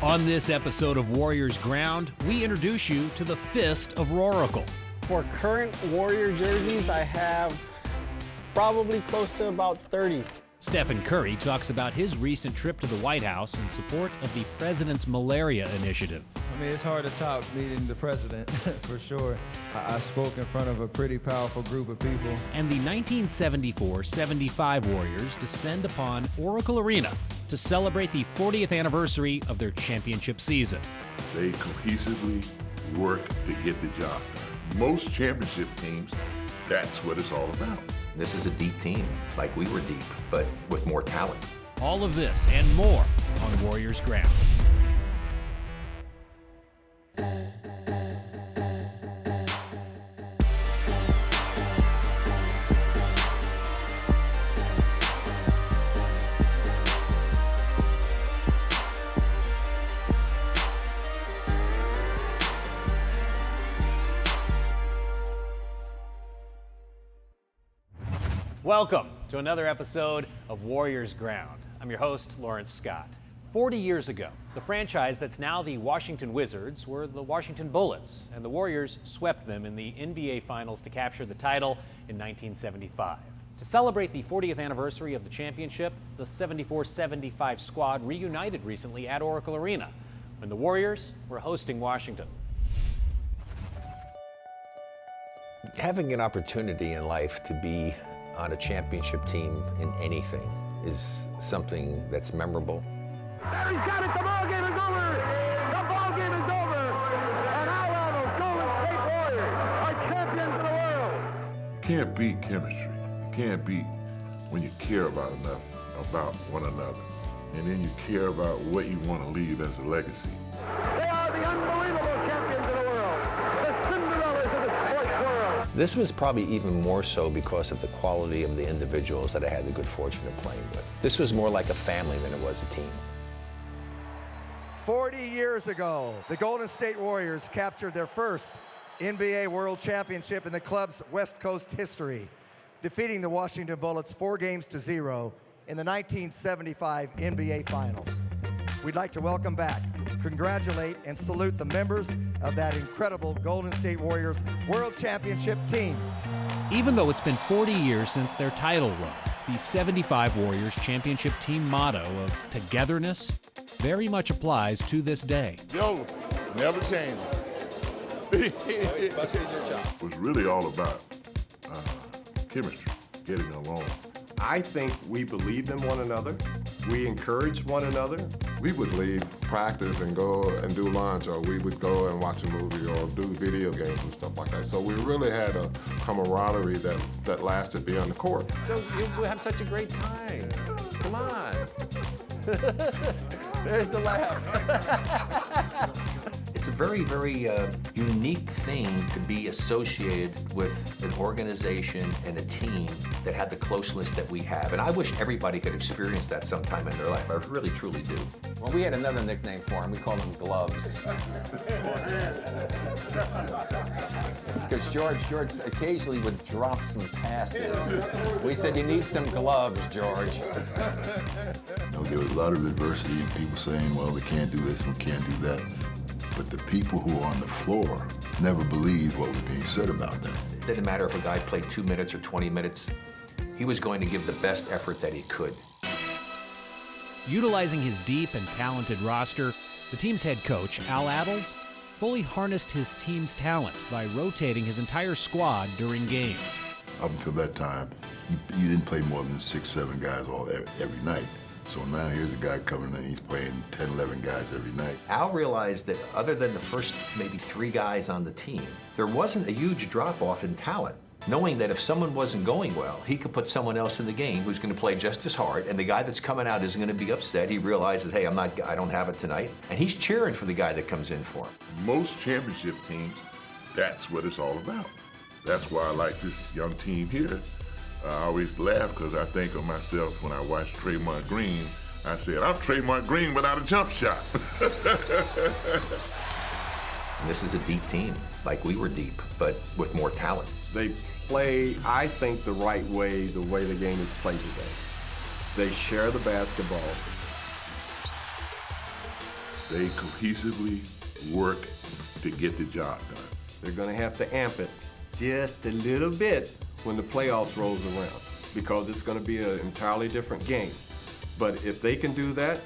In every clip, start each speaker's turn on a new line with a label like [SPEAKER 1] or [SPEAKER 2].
[SPEAKER 1] On this episode of Warriors Ground, we introduce you to the Fist of Roaracle.
[SPEAKER 2] For current Warrior jerseys, I have probably close to about 30.
[SPEAKER 1] Steph Curry talks about his recent trip to the White House in support of the president's Malaria initiative.
[SPEAKER 3] I mean, it's hard to top meeting the president, for sure. I spoke in front of a pretty powerful group of people.
[SPEAKER 1] And the 1974-75 Warriors descend upon Roaracle Arena to celebrate the 40th anniversary of their championship season.
[SPEAKER 4] They cohesively work to get the job done. Most championship teams, that's what it's all about.
[SPEAKER 5] This is a deep team, like we were deep, but with more talent.
[SPEAKER 1] All of this and more on Warriors Ground. Welcome to another episode of Warriors Ground. I'm your host, Lawrence Scott. 40 years ago, the franchise that's now the Washington Wizards were the Washington Bullets, and the Warriors swept them in the NBA Finals to capture the title in 1975. To celebrate the 40th anniversary of the championship, the 74-75 squad reunited recently at Roaracle Arena, when the Warriors were hosting Washington.
[SPEAKER 5] Having an opportunity in life to be on a championship team in anything is something that's memorable.
[SPEAKER 6] There he's got it, the ball game is over! The ball game is over! And our Golden State Warriors are champions of the world!
[SPEAKER 4] You can't beat chemistry. You can't beat when you care about one another. And then you care about what you want to leave as a legacy.
[SPEAKER 6] They are the unbelievable champions of the world! The Cinderellas of the sports world!
[SPEAKER 5] This was probably even more so because of the quality of the individuals that I had the good fortune of playing with. This was more like a family than it was a team.
[SPEAKER 7] 40 years ago, the Golden State Warriors captured their first NBA World Championship in the club's West Coast history, defeating the Washington Bullets 4-0 in the 1975 NBA Finals. We'd like to welcome back, congratulate, and salute the members of that incredible Golden State Warriors World Championship team.
[SPEAKER 1] Even though it's been 40 years since their title run, the 75 Warriors championship team motto of togetherness very much applies to this day.
[SPEAKER 4] Yo, never change. It was really all about chemistry, getting along.
[SPEAKER 8] I think we believed in one another. We encouraged one another.
[SPEAKER 9] We would leave practice and go and do lunch, or we would go and watch a movie or do video games and stuff like that. So we really had a camaraderie that lasted beyond the court.
[SPEAKER 8] So you have such a great time. Come on. There's the laugh.
[SPEAKER 5] It's a very, very unique thing to be associated with an organization and a team that had the closeness that we have. And I wish everybody could experience that sometime in their life. I really, truly do.
[SPEAKER 10] Well, we had another nickname for him. We called him Gloves. Because George occasionally would drop some passes. We said, you need some gloves, George.
[SPEAKER 11] There was a lot of adversity and people saying, well, we can't do this, we can't do that. But the people who were on the floor never believed what was being said about them.
[SPEAKER 5] It didn't matter if a guy played 2 minutes or 20 minutes. He was going to give the best effort that he could.
[SPEAKER 1] Utilizing his deep and talented roster, the team's head coach, Al Attles, fully harnessed his team's talent by rotating his entire squad during games.
[SPEAKER 11] Up until that time, you didn't play more than 6, 7 guys every night. So now here's a guy coming in, he's playing 10, 11 guys every night.
[SPEAKER 5] Al realized that other than the first maybe 3 guys on the team, there wasn't a huge drop-off in talent. Knowing that if someone wasn't going well, he could put someone else in the game who's going to play just as hard, and the guy that's coming out isn't going to be upset. He realizes, hey, I don't have it tonight, and he's cheering for the guy that comes in for him.
[SPEAKER 4] Most championship teams, that's what it's all about. That's why I like this young team here. I always laugh because I think of myself when I watch Draymond Green. I said, I'm Draymond Green without a jump shot.
[SPEAKER 5] And this is a deep team, like we were deep, but with more talent.
[SPEAKER 8] They play, I think, the right way, the way the game is played today. They share the basketball.
[SPEAKER 4] They cohesively work to get the job done.
[SPEAKER 8] They're going to have to amp it just a little bit when the playoffs rolls around, because it's going to be an entirely different game. But if they can do that,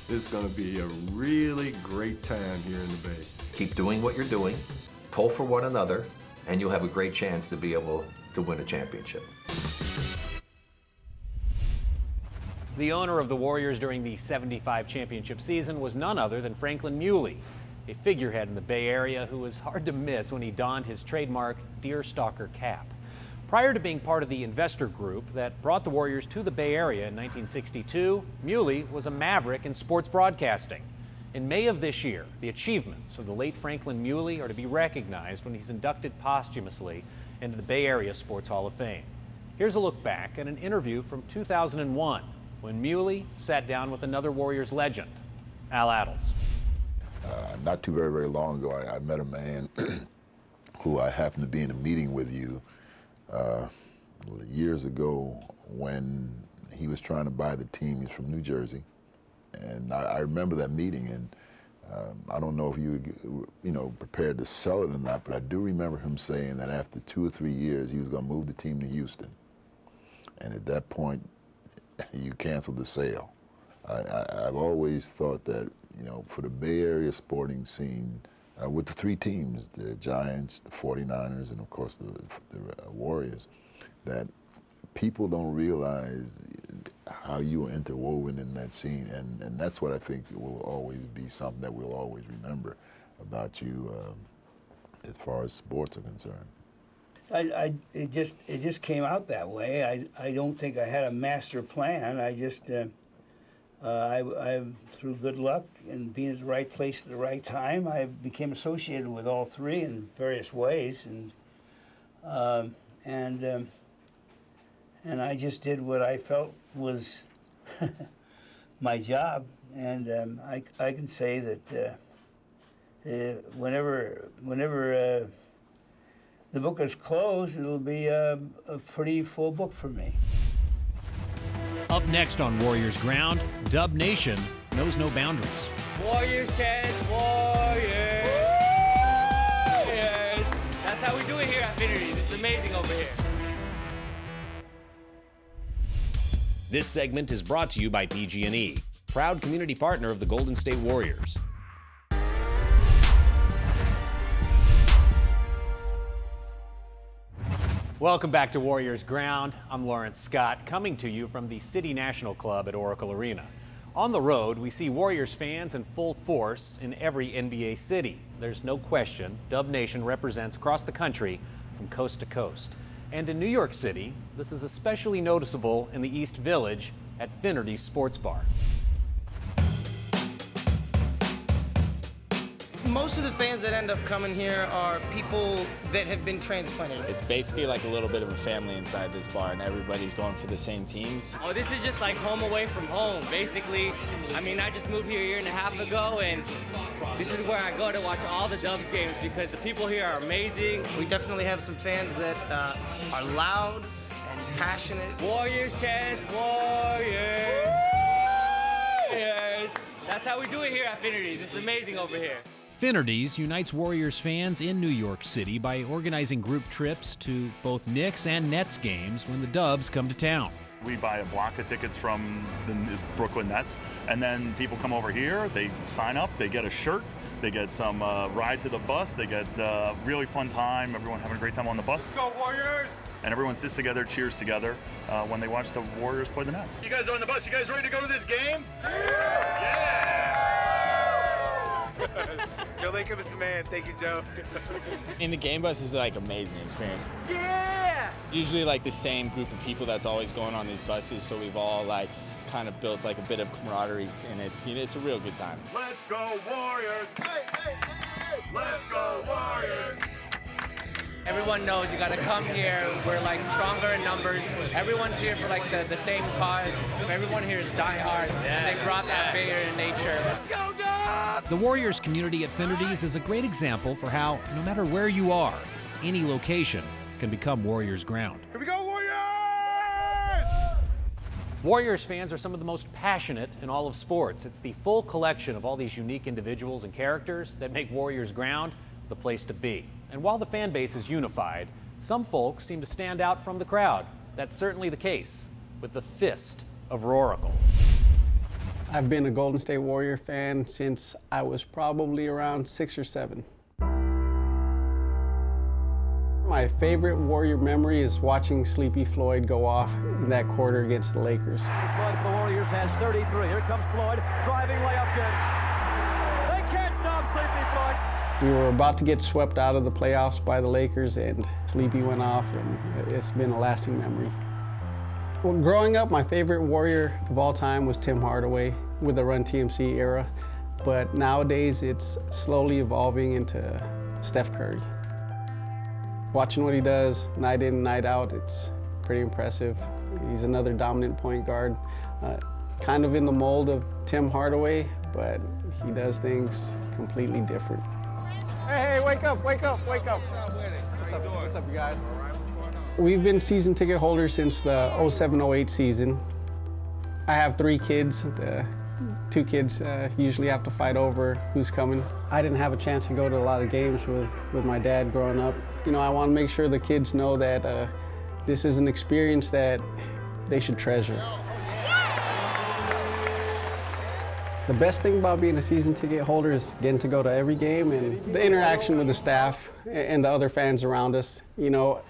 [SPEAKER 8] it's going to be a really great time here in the Bay.
[SPEAKER 5] Keep doing what you're doing, pull for one another, and you'll have a great chance to be able to win a championship.
[SPEAKER 1] The owner of the Warriors during the '75 championship season was none other than Franklin Muley, a figurehead in the Bay Area who was hard to miss when he donned his trademark deerstalker cap. Prior to being part of the investor group that brought the Warriors to the Bay Area in 1962, Muley was a maverick in sports broadcasting. In May of this year, the achievements of the late Franklin Muley are to be recognized when he's inducted posthumously into the Bay Area Sports Hall of Fame. Here's a look back at an interview from 2001 when Muley sat down with another Warriors legend, Al Attles.
[SPEAKER 11] Not too very long ago, I met a man who I happened to be in a meeting with you years ago when he was trying to buy the team. He's from New Jersey. And I remember that meeting, and I don't know if you were prepared to sell it or not, but I do remember him saying that after 2 or 3 years, he was going to move the team to Houston. And at that point, you canceled the sale. I've always thought that, for the Bay Area sporting scene, with the 3 teams, the Giants, the 49ers, and of course the Warriors, that people don't realize how you are interwoven in that scene, and that's what I think will always be something that we'll always remember about you as far as sports are concerned.
[SPEAKER 12] It just came out that way. I don't think I had a master plan. I just I through good luck and being at the right place at the right time, I became associated with all 3 in various ways, and I just did what I felt was my job. And I can say that whenever the book is closed, it'll be a pretty full book for me.
[SPEAKER 1] Up next on Warriors Ground, Dub Nation knows no boundaries.
[SPEAKER 13] Warriors chance, Warriors! Warriors! That's how we do it here at Affinities. It's amazing over here.
[SPEAKER 1] This segment is brought to you by PG&E, proud community partner of the Golden State Warriors. Welcome back to Warriors Ground. I'm Lawrence Scott, coming to you from the City National Club at Roaracle Arena. On the road, we see Warriors fans in full force in every NBA city. There's no question, Dub Nation represents across the country from coast to coast. And in New York City, this is especially noticeable in the East Village at Affinities Sports Bar.
[SPEAKER 14] Most of the fans that end up coming here are people that have been transplanted.
[SPEAKER 15] It's basically like a little bit of a family inside this bar, and everybody's going for the same teams.
[SPEAKER 13] Oh, this is just like home away from home, basically. I mean, I just moved here a year and a half ago, and this is where I go to watch all the Dubs games because the people here are amazing.
[SPEAKER 14] We definitely have some fans that are loud and passionate.
[SPEAKER 13] Warriors chants, Warriors! Warriors! That's how we do it here at Affinities. It's amazing over here.
[SPEAKER 1] Affinities unites Warriors fans in New York City by organizing group trips to both Knicks and Nets games when the Dubs come to town.
[SPEAKER 16] We buy a block of tickets from the Brooklyn Nets, and then people come over here, they sign up, they get a shirt, they get some ride to the bus, they get a really fun time, everyone having a great time on the bus.
[SPEAKER 13] Let's go Warriors!
[SPEAKER 16] And everyone sits together, cheers together when they watch the Warriors play the Nets.
[SPEAKER 6] You guys are on the bus, you guys ready to go to this game? Yeah!
[SPEAKER 13] Joe Lacob is the man. Thank you, Joe.
[SPEAKER 15] In the game bus is like amazing experience.
[SPEAKER 13] Yeah!
[SPEAKER 15] Usually like the same group of people that's always going on these buses, so we've all like kind of built like a bit of camaraderie, and it's a real good time.
[SPEAKER 6] Let's go Warriors! Hey, hey, hey! Let's go Warriors!
[SPEAKER 13] Everyone knows you gotta come here. We're like stronger in numbers. Everyone's here for like the same cause. Everyone here is diehard. And they brought that Bay Area nature. Let's go Dubs!
[SPEAKER 1] The Warriors community at Affinities is a great example for how, no matter where you are, any location can become Warriors ground.
[SPEAKER 6] Here we go Warriors!
[SPEAKER 1] Warriors fans are some of the most passionate in all of sports. It's the full collection of all these unique individuals and characters that make Warriors Ground the place to be. And while the fan base is unified, some folks seem to stand out from the crowd. That's certainly the case with the Fist of Roaracle.
[SPEAKER 2] I've been a Golden State Warrior fan since I was probably around 6 or 7. My favorite Warrior memory is watching Sleepy Floyd go off in that quarter against the Lakers.
[SPEAKER 6] Floyd for the Warriors has 33. Here comes Floyd, driving layup good. They can't stop Sleepy Floyd.
[SPEAKER 2] We were about to get swept out of the playoffs by the Lakers, and Sleepy went off, and it's been a lasting memory. Well, growing up, my favorite Warrior of all time was Tim Hardaway with the Run TMC era, but nowadays it's slowly evolving into Steph Curry. Watching what he does night in, night out, it's pretty impressive. He's another dominant point guard, kind of in the mold of Tim Hardaway, but he does things completely different.
[SPEAKER 17] Hey, wake up, wake up, wake up. What's up, you guys?
[SPEAKER 2] We've been season ticket holders since the 07-08 season. I have 3 kids. The 2 kids usually have to fight over who's coming. I didn't have a chance to go to a lot of games with my dad growing up. You know, I want to make sure the kids know that this is an experience that they should treasure. The best thing about being a season ticket holder is getting to go to every game and the interaction with the staff and the other fans around us. You know,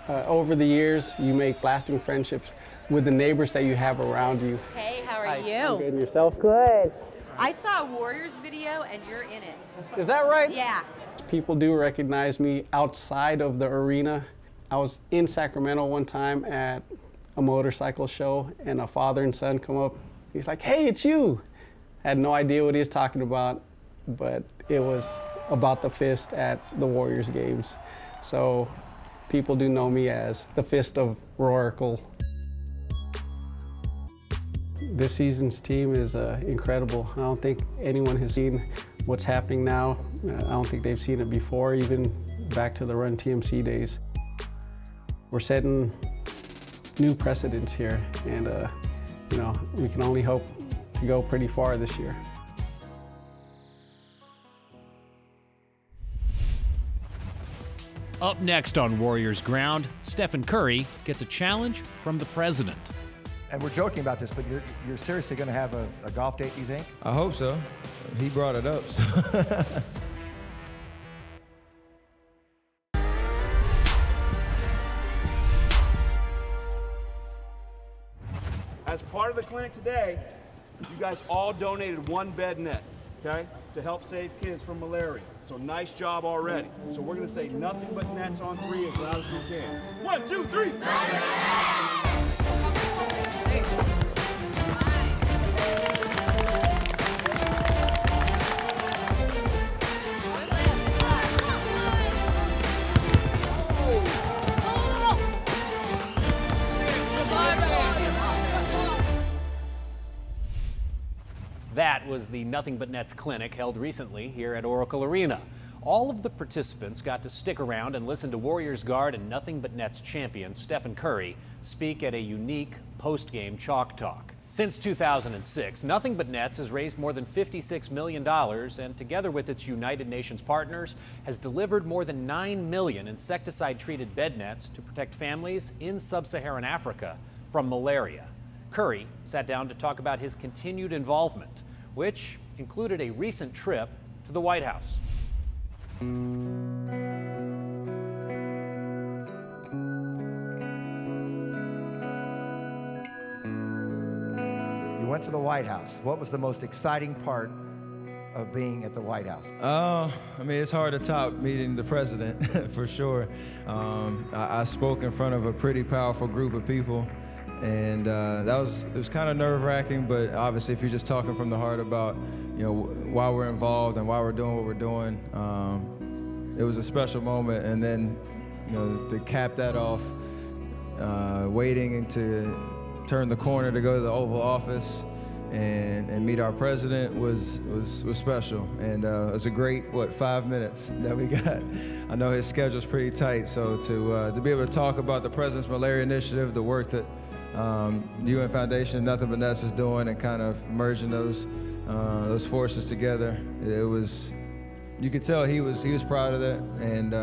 [SPEAKER 2] over the years, you make lasting friendships with the neighbors that you have around you.
[SPEAKER 18] Hey, how are
[SPEAKER 2] I'm
[SPEAKER 18] you?
[SPEAKER 2] good, and yourself?
[SPEAKER 18] Good. I saw a Warriors video and you're in it.
[SPEAKER 2] Is that right?
[SPEAKER 18] Yeah.
[SPEAKER 2] People do recognize me outside of the arena. I was in Sacramento one time at a motorcycle show, and a father and son come up. He's like, "Hey, it's you." I had no idea what he was talking about, but it was about the Fist at the Warriors games. So people do know me as the Fist of Roaracle. This season's team is incredible. I don't think anyone has seen what's happening now. I don't think they've seen it before, even back to the Run TMC days. We're setting new precedents here, and you know, we can only hope to go pretty far this year.
[SPEAKER 1] Up next on Warriors Ground, Stephen Curry gets a challenge from the president.
[SPEAKER 7] And we're joking about this, but you're seriously going to have a golf date, you think?
[SPEAKER 3] I hope so. He brought it up. So.
[SPEAKER 19] As part of the clinic today, you guys all donated 1 bed net, okay, to help save kids from malaria. So nice job already. So we're going to say nothing but nets on 3 as loud as we can. 1, 2, 3.
[SPEAKER 1] That was the Nothing But Nets clinic held recently here at Roaracle Arena. All of the participants got to stick around and listen to Warriors guard and Nothing But Nets champion Stephen Curry speak at a unique post-game chalk talk. Since 2006, Nothing But Nets has raised more than $56 million and together with its United Nations partners has delivered more than 9 million insecticide-treated bed nets to protect families in sub-Saharan Africa from malaria. Curry sat down to talk about his continued involvement, which included a recent trip to the White House.
[SPEAKER 7] You went to the White House. What was the most exciting part of being at the White House?
[SPEAKER 3] I mean, it's hard to top meeting the president, for sure. I spoke in front of a pretty powerful group of people. And it was kind of nerve-wracking, but obviously if you're just talking from the heart about, you know, why we're involved and why we're doing what we're doing, it was a special moment. And then, you know, to cap that off, waiting to turn the corner to go to the Oval Office and meet our president was special. And it was a great, 5 minutes that we got. I know his schedule's pretty tight, so to be able to talk about the president's malaria initiative, the work that the UN Foundation, Nothing But Nets is doing, and kind of merging those forces together. It was, you could tell he was proud of that, and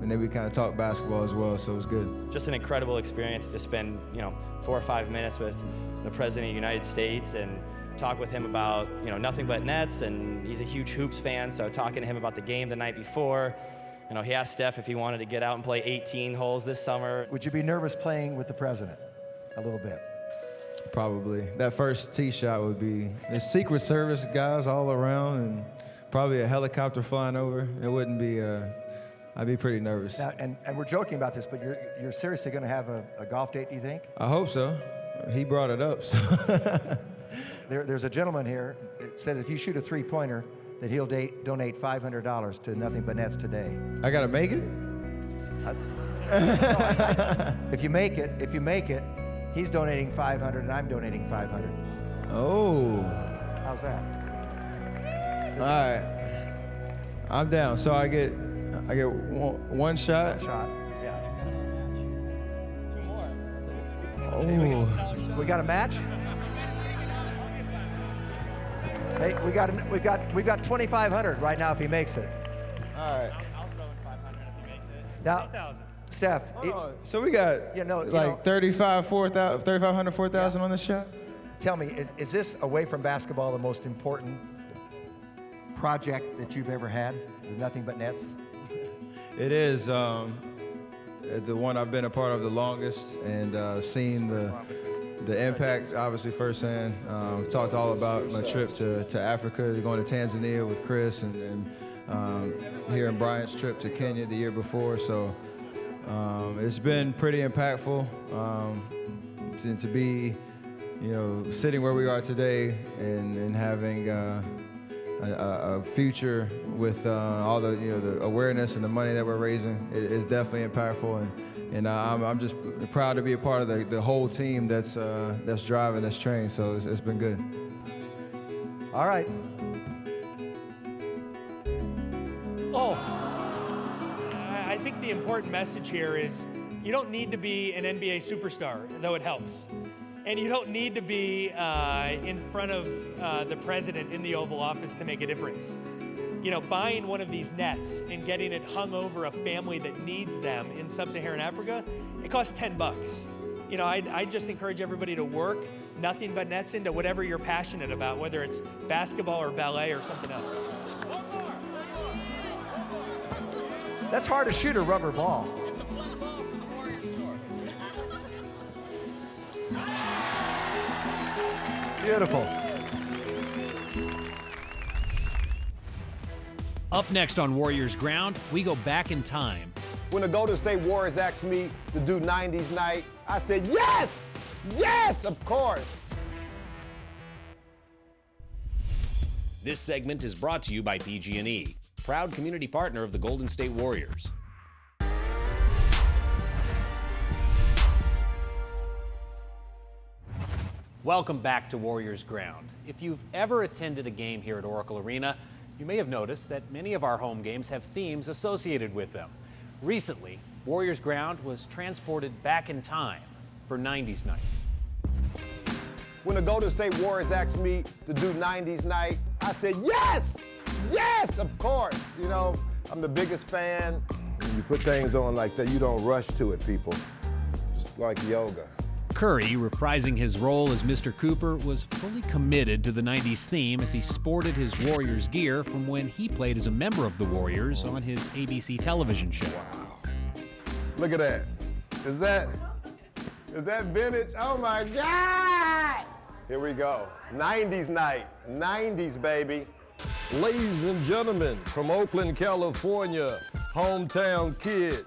[SPEAKER 3] then we kind of talked basketball as well, so it was good.
[SPEAKER 20] Just an incredible experience to spend 4 or 5 minutes with the President of the United States and talk with him about nothing but nets, and he's a huge hoops fan, so talking to him about the game the night before. He asked Steph if he wanted to get out and play 18 holes this summer.
[SPEAKER 7] Would you be nervous playing with the president? A little bit.
[SPEAKER 3] Probably. That first tee shot would be, there's Secret Service guys all around and probably a helicopter flying over. It wouldn't be, I'd be pretty nervous.
[SPEAKER 7] Now, and we're joking about this, but you're seriously going to have a golf date, do you think?
[SPEAKER 3] I hope so. He brought it up, so.
[SPEAKER 7] There's a gentleman here that said if you shoot a three-pointer, that he'll donate $500 to Nothing But Nets today.
[SPEAKER 3] I gotta make it?
[SPEAKER 7] If you make it, he's donating 500 and I'm donating 500.
[SPEAKER 3] Oh.
[SPEAKER 7] How's that?
[SPEAKER 3] All right. I'm down. So I get one shot.
[SPEAKER 7] One shot. Yeah.
[SPEAKER 3] 2 more.
[SPEAKER 7] Oh. We got a match? Hey, we got 2,500 right now if he makes it.
[SPEAKER 3] All right.
[SPEAKER 20] I'll throw in 500 if he makes it.
[SPEAKER 7] Now,
[SPEAKER 20] 8,000.
[SPEAKER 7] Steph.
[SPEAKER 3] So we got 3,500, 4,000 on the shot?
[SPEAKER 7] Tell me, is this away from basketball the most important project that you've ever had with Nothing But Nets?
[SPEAKER 3] It is the one I've been a part of the longest, and seen the impact, obviously, firsthand. We've talked all about my trip to Africa, going to Tanzania with Chris, and hearing Bryant's trip to Kenya the year before. So it's been pretty impactful to be, sitting where we are today and having a future with all the awareness and the money that we're raising is definitely impactful. And I'm just proud to be a part of the whole team that's driving this train. So it's been good.
[SPEAKER 7] All right.
[SPEAKER 21] Oh. I think the important message here is you don't need to be an NBA superstar, though it helps. And you don't need to be in front of the president in the Oval Office to make a difference. Buying one of these nets and getting it hung over a family that needs them in sub-Saharan Africa, it costs $10. I just encourage everybody to work Nothing But Nets into whatever you're passionate about, whether it's basketball or ballet or something else.
[SPEAKER 7] That's hard to shoot a rubber ball. Beautiful.
[SPEAKER 1] Up next on Warriors Ground, we go back in time.
[SPEAKER 17] When the Golden State Warriors asked me to do 90s night, I said, yes! Yes, of course!
[SPEAKER 22] This segment is brought to you by PG&E, proud community partner of the Golden State Warriors.
[SPEAKER 1] Welcome back to Warriors Ground. If you've ever attended a game here at Roaracle Arena, you may have noticed that many of our home games have themes associated with them. Recently, Warriors Ground was transported back in time for 90s night.
[SPEAKER 17] When the Golden State Warriors asked me to do 90s night, I said, yes! Yes, of course! I'm the biggest fan. When you put things on like that, you don't rush to it, people. Just like yoga.
[SPEAKER 1] Curry, reprising his role as Mr. Cooper, was fully committed to the 90s theme as he sported his Warriors gear from when he played as a member of the Warriors on his ABC television show.
[SPEAKER 17] Wow. Look at that. Is that vintage? Oh my God! Here we go. 90s night. 90s, baby.
[SPEAKER 23] Ladies and gentlemen, from Oakland, California, hometown kid.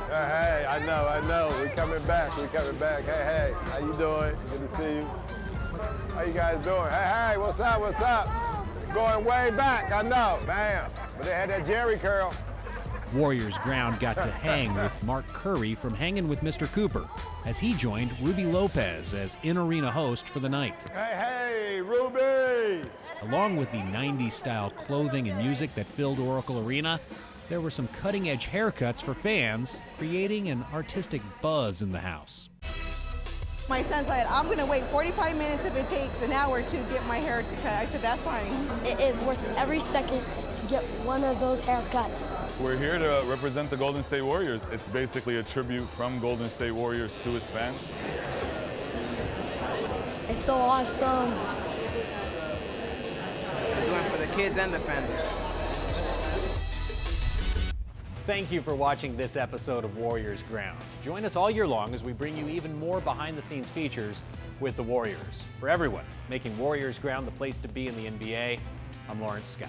[SPEAKER 17] Hey, I know. We're coming back. Hey, how you doing? Good to see you. How you guys doing? Hey, what's up? Going way back, I know. Bam. But they had that Jerry curl.
[SPEAKER 1] Warriors Ground got to hang with Mark Curry from Hanging with Mr. Cooper as he joined Ruby Lopez as in-arena host for the night.
[SPEAKER 17] Hey, Ruby!
[SPEAKER 1] Along with the 90s-style clothing and music that filled Roaracle Arena, there were some cutting-edge haircuts for fans, creating an artistic buzz in the house.
[SPEAKER 4] My son said, I'm going to wait 45 minutes if it takes an hour to get my hair cut. I said, that's fine.
[SPEAKER 9] It is worth every second to get one of those haircuts.
[SPEAKER 10] We're here to represent the Golden State Warriors. It's basically a tribute from Golden State Warriors to its fans.
[SPEAKER 9] It's so awesome.
[SPEAKER 13] We're doing it for the kids and the fans.
[SPEAKER 1] Thank you for watching this episode of Warriors Ground. Join us all year long as we bring you even more behind-the-scenes features with the Warriors. For everyone making Warriors Ground the place to be in the NBA, I'm Lawrence Scott.